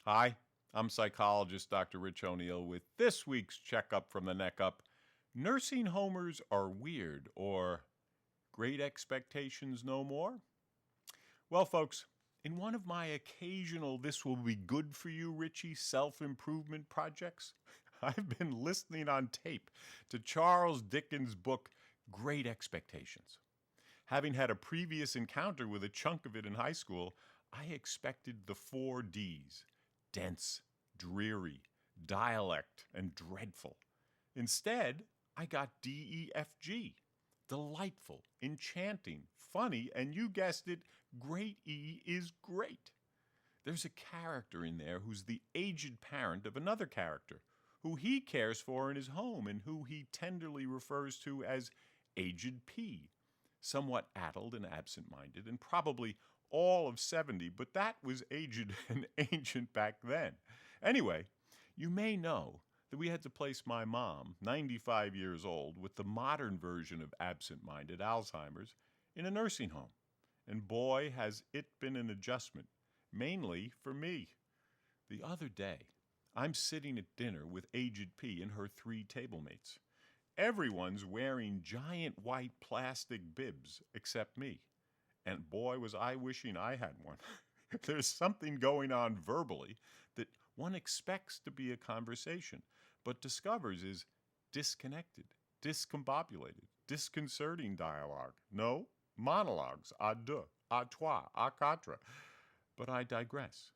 Hi, I'm psychologist Dr. Rich O'Neill with this week's checkup from the neck up. Nursing homers are weird, or great expectations no more? Well, folks, in one of my occasional this will be good for you, Richie self improvement projects, I've been listening on tape to Charles Dickens' book, Great Expectations. Having had a previous encounter with a chunk of it in high school, I expected the 4 Ds: dense, dreary, dialect, and dreadful. Instead, I got DEFG: delightful, enchanting, funny, and you guessed it, great E is great. There's a character in there who's the aged parent of another character, who he cares for in his home and who he tenderly refers to as Aged P, somewhat addled and absent-minded, and probably all of 70, but that was aged and ancient back then. Anyway, you may know that we had to place my mom, 95 years old, with the modern version of absent-minded Alzheimer's, in a nursing home. And boy, has it been an adjustment, mainly for me. The other day, I'm sitting at dinner with Aged P and her 3 tablemates. Everyone's wearing giant white plastic bibs except me. And boy, was I wishing I had one. There's something going on verbally that one expects to be a conversation, but discovers is disconnected, discombobulated, disconcerting dialogue. No, monologues, à deux, à trois, à quatre. But I digress.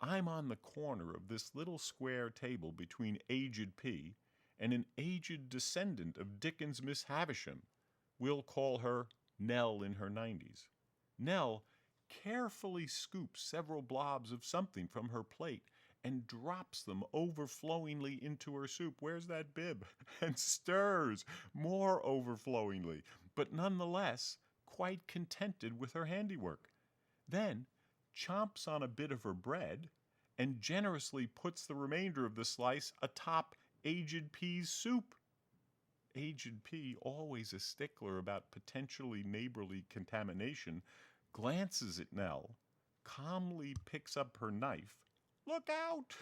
I'm on the corner of this little square table between Aged P and an aged descendant of Dickens' Miss Havisham. We'll call her Nell in her 90s. Nell carefully scoops several blobs of something from her plate and drops them overflowingly into her soup. Where's that bib? And stirs more overflowingly, but nonetheless quite contented with her handiwork. Then chomps on a bit of her bread and generously puts the remainder of the slice atop Aged P's soup. Aged P, always a stickler about potentially neighborly contamination, glances at Nell, calmly picks up her knife, look out,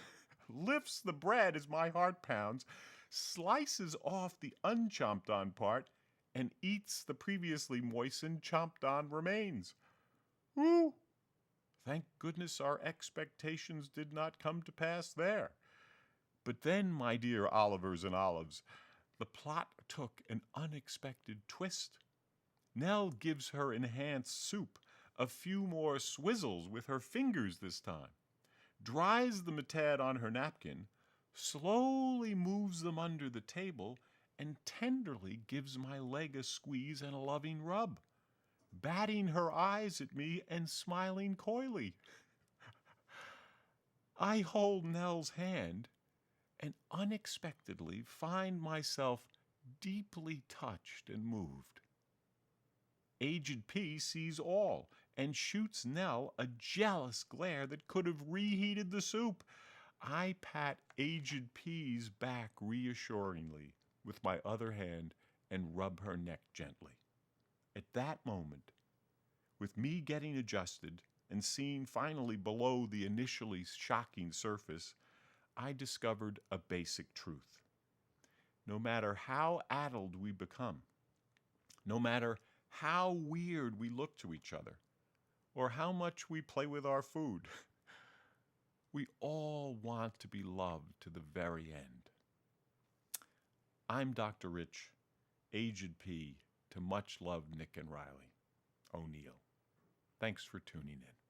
lifts the bread as my heart pounds, slices off the unchomped on part, and eats the previously moistened, chomped on remains. Woo! Thank goodness our expectations did not come to pass there. But then, my dear Olivers and Olives, the plot took an unexpected twist. Nell gives her enhanced soup a few more swizzles with her fingers this time, dries them a tad on her napkin, slowly moves them under the table, and tenderly gives my leg a squeeze and a loving rub, batting her eyes at me and smiling coyly. I hold Nell's hand and unexpectedly find myself deeply touched and moved. Aged P sees all and shoots Nell a jealous glare that could have reheated the soup. I pat Aged P's back reassuringly with my other hand and rub her neck gently. At that moment, with me getting adjusted and seeing finally below the initially shocking surface, I discovered a basic truth. No matter how addled we become, no matter how weird we look to each other, or how much we play with our food, we all want to be loved to the very end. I'm Dr. Rich, Aged P, to much loved Nick and Riley O'Neill. Thanks for tuning in.